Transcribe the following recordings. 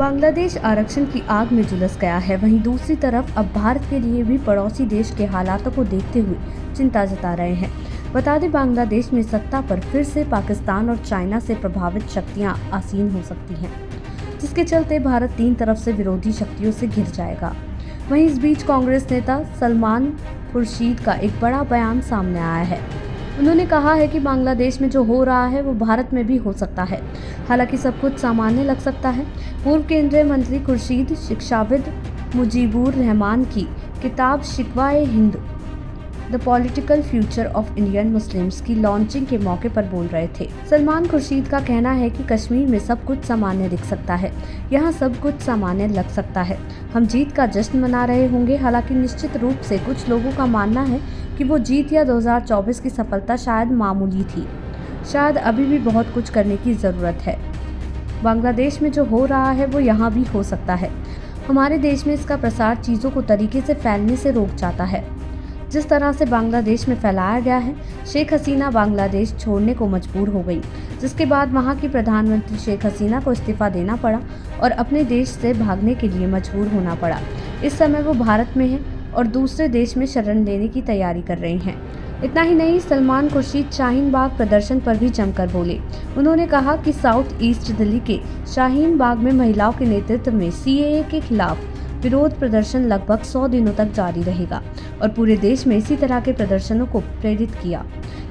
बांग्लादेश आरक्षण की आग में झुलस गया है। वहीं दूसरी तरफ अब भारत के लिए भी पड़ोसी देश के हालातों को देखते हुए चिंता जता रहे हैं। बता दें, बांग्लादेश में सत्ता पर फिर से पाकिस्तान और चाइना से प्रभावित शक्तियां आसीन हो सकती हैं, जिसके चलते भारत तीन तरफ से विरोधी शक्तियों से घिर जाएगा। वहीं इस बीच कांग्रेस नेता सलमान खुर्शीद का एक बड़ा बयान सामने आया है। उन्होंने कहा है कि बांग्लादेश में जो हो रहा है वो भारत में भी हो सकता है। हालांकि सब कुछ सामान्य लग सकता है। पूर्व केंद्रीय मंत्री खुर्शीद शिक्षाविद मुजीबुर रहमान की किताब Shikwa-e Hind the political future of Indian Muslims की लॉन्चिंग के मौके पर बोल रहे थे। सलमान खुर्शीद का कहना है कि कश्मीर में सब कुछ सामान्य दिख सकता है, यहाँ सब कुछ सामान्य लग सकता है। हम जीत का जश्न मना रहे होंगे। हालांकि निश्चित रूप से कुछ लोगों का मानना है कि वो जीत या 2024 की सफलता शायद मामूली थी। शायद अभी भी बहुत कुछ करने की ज़रूरत है। बांग्लादेश में जो हो रहा है वो यहाँ भी हो सकता है। हमारे देश में इसका प्रसार चीज़ों को तरीके से फैलने से रोक जाता है। जिस तरह से बांग्लादेश में फैलाया गया है, शेख हसीना बांग्लादेश छोड़ने को मजबूर हो गई, जिसके बाद वहां की प्रधानमंत्री शेख हसीना को इस्तीफा देना पड़ा और अपने देश से भागने के लिए मजबूर होना पड़ा। इस समय वो भारत में हैं और दूसरे देश में शरण लेने की तैयारी कर रही हैं। इतना ही नहीं, सलमान खुर्शीद शाहीन बाग प्रदर्शन पर भी जमकर बोले। उन्होंने कहा कि साउथ ईस्ट दिल्ली के शाहीन बाग में महिलाओं के नेतृत्व में CAA के खिलाफ विरोध प्रदर्शन लगभग 100 दिनों तक जारी रहेगा और पूरे देश में इसी तरह के प्रदर्शनों को प्रेरित किया।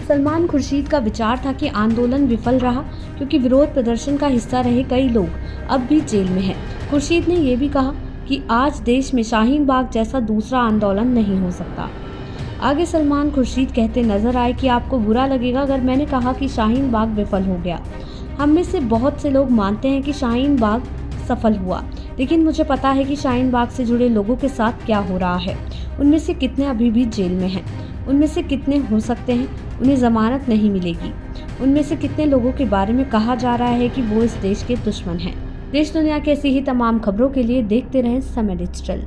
सलमान खुर्शीद का विचार था कि आंदोलन विफल रहा क्योंकि विरोध प्रदर्शन का हिस्सा रहे कई लोग अब भी जेल में हैं। खुर्शीद ने यह भी कहा कि आज देश में शाहीन बाग जैसा दूसरा आंदोलन नहीं हो सकता। आगे सलमान खुर्शीद कहते नजर आए कि आपको बुरा लगेगा अगर मैंने कहा कि शाहीन बाग विफल हो गया। हम में से बहुत से लोग मानते हैं कि शाहीन बाग सफल हुआ, लेकिन मुझे पता है कि शाहीन बाग से जुड़े लोगों के साथ क्या हो रहा है। उनमें से कितने अभी भी जेल में हैं, उनमें से कितने हो सकते हैं उन्हें जमानत नहीं मिलेगी, उनमें से कितने लोगों के बारे में कहा जा रहा है कि वो इस देश के दुश्मन हैं। देश दुनिया की ऐसी ही तमाम खबरों के लिए देखते रहें समय डिजिटल।